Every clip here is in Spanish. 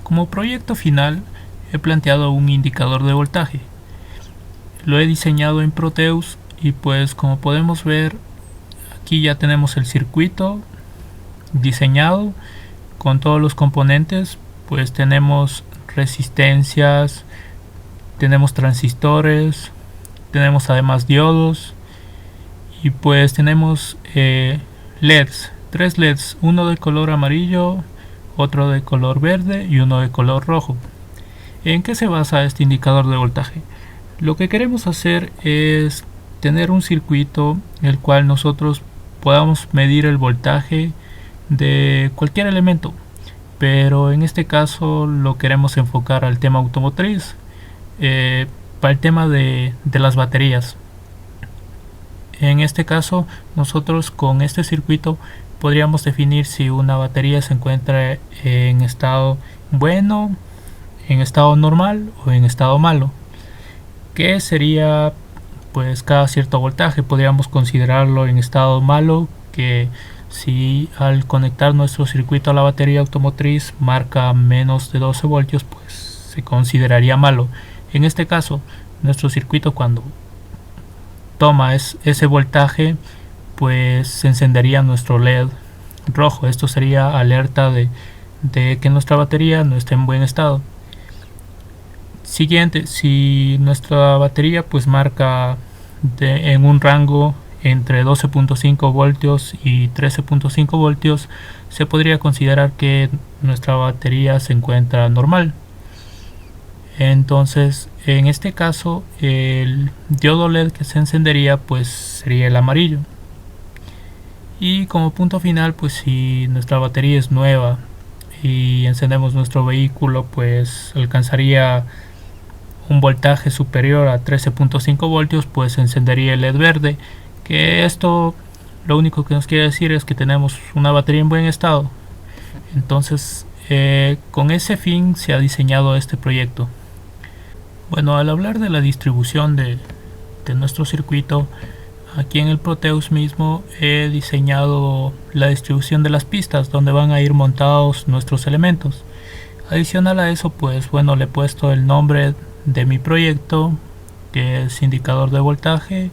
Como proyecto final he planteado un indicador de voltaje. Lo he diseñado en Proteus y pues como podemos ver aquí ya tenemos el circuito diseñado con todos los componentes. Pues tenemos resistencias, tenemos transistores, tenemos además diodos y pues tenemos LEDs, tres LEDs, uno de color amarillo, otro de color verde y uno de color rojo. ¿En qué se basa este indicador de voltaje? Lo que queremos hacer es tener un circuito el cual nosotros podamos medir el voltaje de cualquier elemento, pero en este caso lo queremos enfocar al tema automotriz, para el tema de las baterías. En este caso nosotros con este circuito podríamos definir si una batería se encuentra en estado bueno, en estado normal o en estado malo, que sería pues cada cierto voltaje. Podríamos considerarlo en estado malo, que si al conectar nuestro circuito a la batería automotriz marca menos de 12 voltios, pues se consideraría malo. En este caso, nuestro circuito cuando toma ese voltaje, pues se encendería nuestro LED rojo. Esto sería alerta de que nuestra batería no está en buen estado. Siguiente, si nuestra batería pues marca en un rango entre 12.5 voltios y 13.5 voltios, se podría considerar que nuestra batería se encuentra normal. Entonces, en este caso, el diodo LED que se encendería pues sería el amarillo. Y como punto final, pues si nuestra batería es nueva y encendemos nuestro vehículo, pues alcanzaría un voltaje superior a 13.5 voltios, pues encendería el LED verde, que esto lo único que nos quiere decir es que tenemos una batería en buen estado. Entonces, con ese fin se ha diseñado este proyecto. Bueno, al hablar de la distribución de nuestro circuito, aquí en el Proteus mismo he diseñado la distribución de las pistas donde van a ir montados nuestros elementos. Adicional a eso, pues bueno, le he puesto el nombre de mi proyecto, que es indicador de voltaje,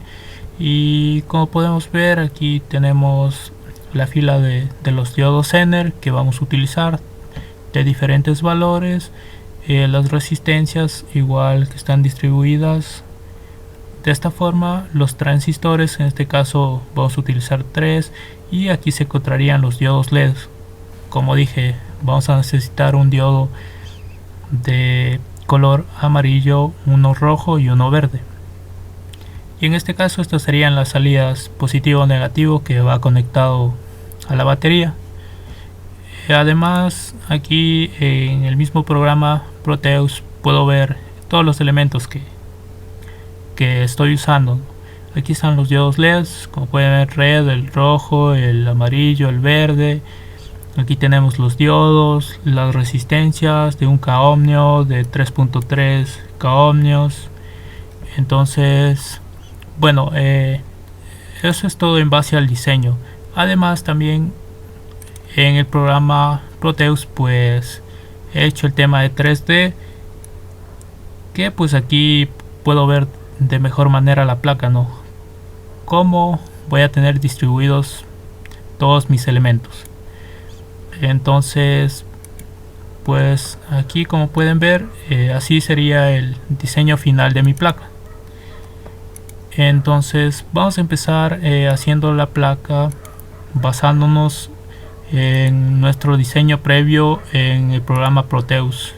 y como podemos ver aquí tenemos la fila de los diodos Zener que vamos a utilizar de diferentes valores. Las resistencias igual que están distribuidas de esta forma. Los transistores, en este caso vamos a utilizar 3, y aquí se encontrarían los diodos LED. Como dije, vamos a necesitar un diodo de color amarillo, uno rojo y uno verde. Y en este caso estas serían las salidas positivo o negativo que va conectado a la batería. Además, aquí en el mismo programa Proteus puedo ver todos los elementos que estoy usando. Aquí están los diodos LEDs, como pueden ver, red, el rojo, el amarillo, el verde. Aquí tenemos los diodos, las resistencias de 1 ohmio, de 3.3 ohmios. Entonces, bueno, eso es todo en base al diseño. Además, también en el programa Proteus pues he hecho el tema de 3D, que pues aquí puedo ver de mejor manera la placa, ¿no? Cómo voy a tener distribuidos todos mis elementos. Entonces, pues aquí como pueden ver, así sería el diseño final de mi placa. Entonces vamos a empezar haciendo la placa basándonos en nuestro diseño previo en el programa Proteus,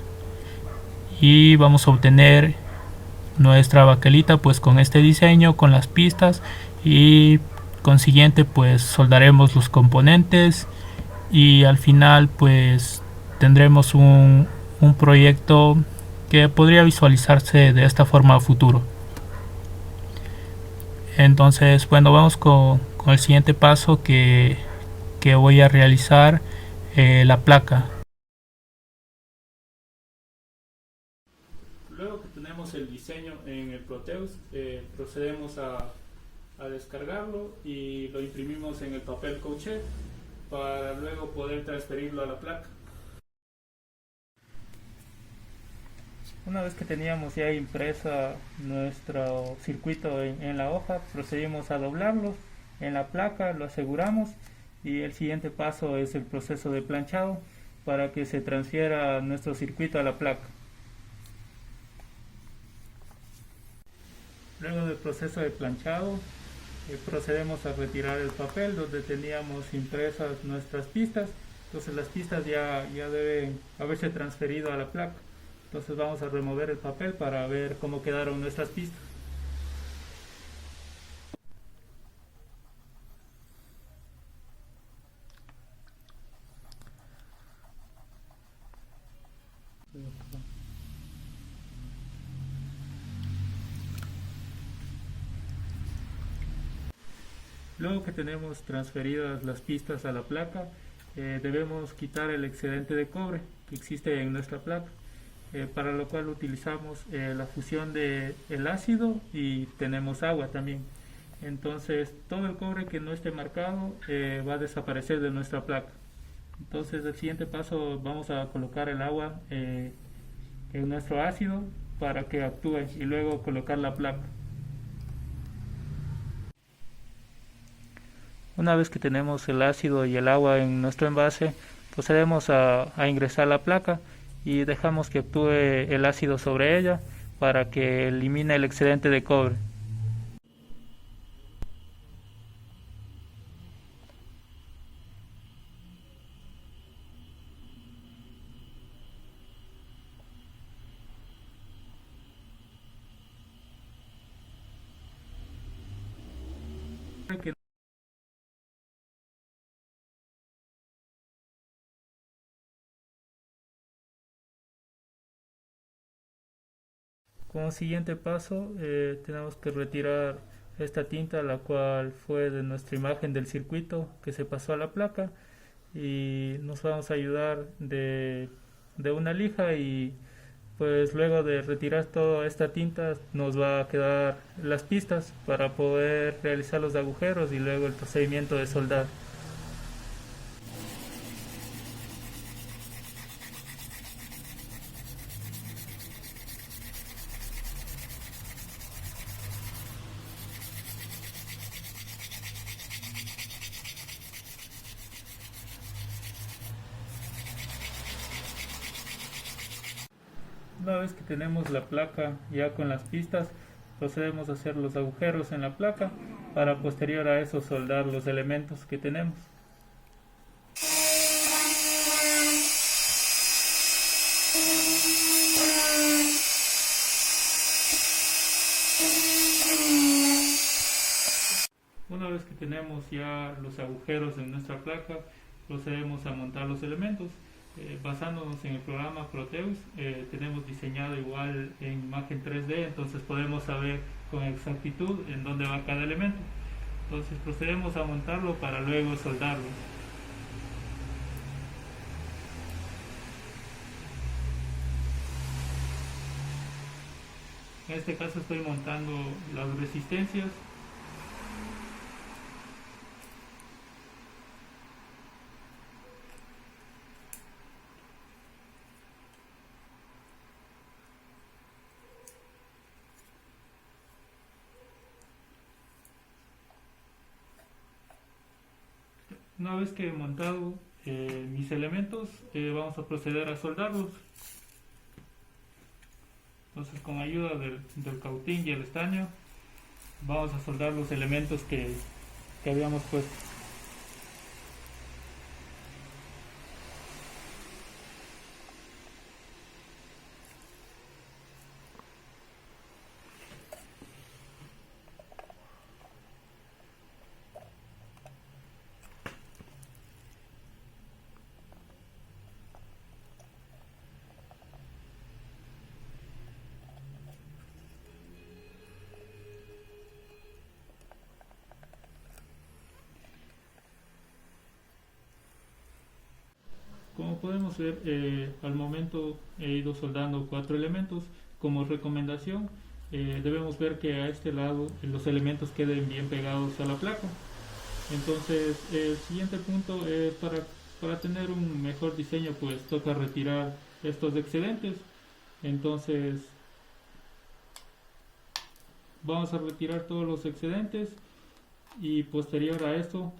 y vamos a obtener nuestra baquelita pues con este diseño, con las pistas, y consiguiente pues soldaremos los componentes y al final pues tendremos un proyecto que podría visualizarse de esta forma a futuro. Entonces, bueno, vamos con el siguiente paso que voy a realizar, la placa. Luego que tenemos el diseño en el Proteus, procedemos a descargarlo y lo imprimimos en el papel couché para luego poder transferirlo a la placa. Una vez que teníamos ya impresa nuestro circuito en la hoja, procedimos a doblarlo en la placa, lo aseguramos y el siguiente paso es el proceso de planchado para que se transfiera nuestro circuito a la placa. Luego del proceso de planchado, procedemos a retirar el papel donde teníamos impresas nuestras pistas. Entonces las pistas ya deben haberse transferido a la placa. Entonces vamos a remover el papel para ver cómo quedaron nuestras pistas. Luego que tenemos transferidas las pistas a la placa, debemos quitar el excedente de cobre que existe en nuestra placa, para lo cual utilizamos la fusión del ácido y tenemos agua también. Entonces todo el cobre que no esté marcado va a desaparecer de nuestra placa. Entonces el siguiente paso vamos a colocar el agua en nuestro ácido para que actúe y luego colocar la placa. Una vez que tenemos el ácido y el agua en nuestro envase, procedemos a ingresar la placa y dejamos que actúe el ácido sobre ella para que elimine el excedente de cobre. Como siguiente paso, tenemos que retirar esta tinta, la cual fue de nuestra imagen del circuito que se pasó a la placa, y nos vamos a ayudar de una lija, y pues luego de retirar toda esta tinta nos va a quedar las pistas para poder realizar los agujeros y luego el procedimiento de soldar. Una vez que tenemos la placa ya con las pistas, procedemos a hacer los agujeros en la placa para posterior a eso soldar los elementos que tenemos. Una vez que tenemos ya los agujeros en nuestra placa, procedemos a montar los elementos. Basándonos en el programa Proteus, tenemos diseñado igual en imagen 3D, entonces podemos saber con exactitud en dónde va cada elemento. Entonces procedemos a montarlo para luego soldarlo. En este caso estoy montando las resistencias. Una vez que he montado mis elementos, vamos a proceder a soldarlos. Entonces, con ayuda del cautín y el estaño, vamos a soldar los elementos que habíamos puesto. Como podemos ver, al momento he ido soldando 4 elementos. Como recomendación, debemos ver que a este lado los elementos queden bien pegados a la placa. Entonces el siguiente punto es para tener un mejor diseño, pues toca retirar estos excedentes. Entonces vamos a retirar todos los excedentes y posterior a esto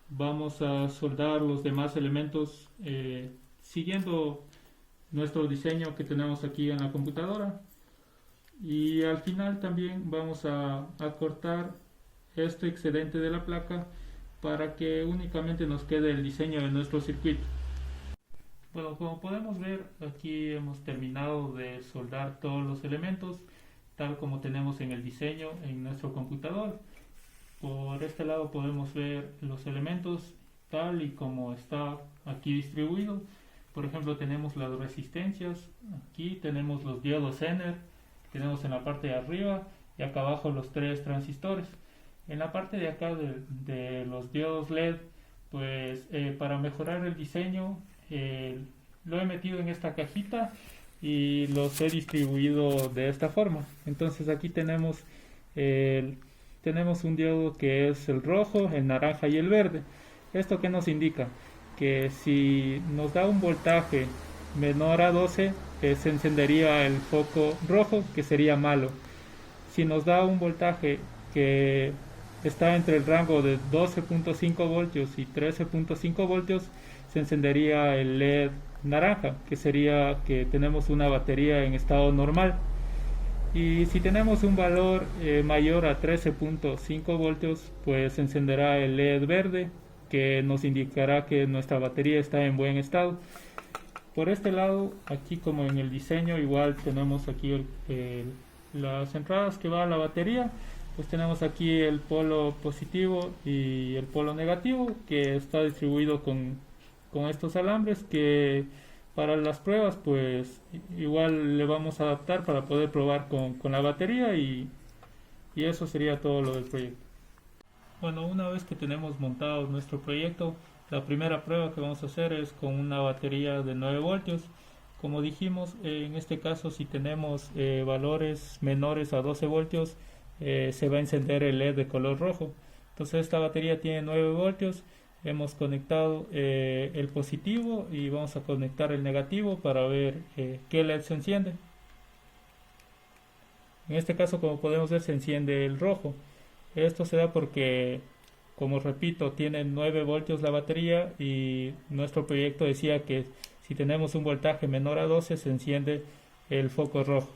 vamos a soldar los demás elementos siguiendo nuestro diseño que tenemos aquí en la computadora. Y al final también vamos a cortar este excedente de la placa para que únicamente nos quede el diseño de nuestro circuito. Bueno, como podemos ver, aquí hemos terminado de soldar todos los elementos tal como tenemos en el diseño en nuestro computador. Por este lado podemos ver los elementos tal y como está aquí distribuido. Por ejemplo, tenemos las resistencias, aquí tenemos los diodos Zener, tenemos en la parte de arriba y acá abajo los 3 transistores. En la parte de acá de los diodos LED, pues para mejorar el diseño lo he metido en esta cajita y los he distribuido de esta forma. Entonces aquí tenemos un diodo que es el rojo, el naranja y el verde. ¿Esto qué nos indica? Que si nos da un voltaje menor a 12 se encendería el foco rojo, que sería malo. Si nos da un voltaje que está entre el rango de 12.5 voltios y 13.5 voltios, se encendería el LED naranja, que sería que tenemos una batería en estado normal. Y si tenemos un valor mayor a 13.5 voltios, pues se encenderá el LED verde, que nos indicará que nuestra batería está en buen estado. Por este lado, aquí como en el diseño, igual tenemos aquí las entradas que va a la batería. Pues tenemos aquí el polo positivo y el polo negativo, que está distribuido con estos alambres, que para las pruebas pues igual le vamos a adaptar para poder probar con la batería, y eso sería todo lo del proyecto. Bueno, una vez que tenemos montado nuestro proyecto, la primera prueba que vamos a hacer es con una batería de 9 voltios. Como dijimos, en este caso si tenemos valores menores a 12 voltios, se va a encender el LED de color rojo. Entonces esta batería tiene 9 voltios. Hemos conectado el positivo y vamos a conectar el negativo para ver qué LED se enciende. En este caso, como podemos ver, se enciende el rojo. Esto se da porque, como repito, tiene 9 voltios la batería y nuestro proyecto decía que si tenemos un voltaje menor a 12 se enciende el foco rojo.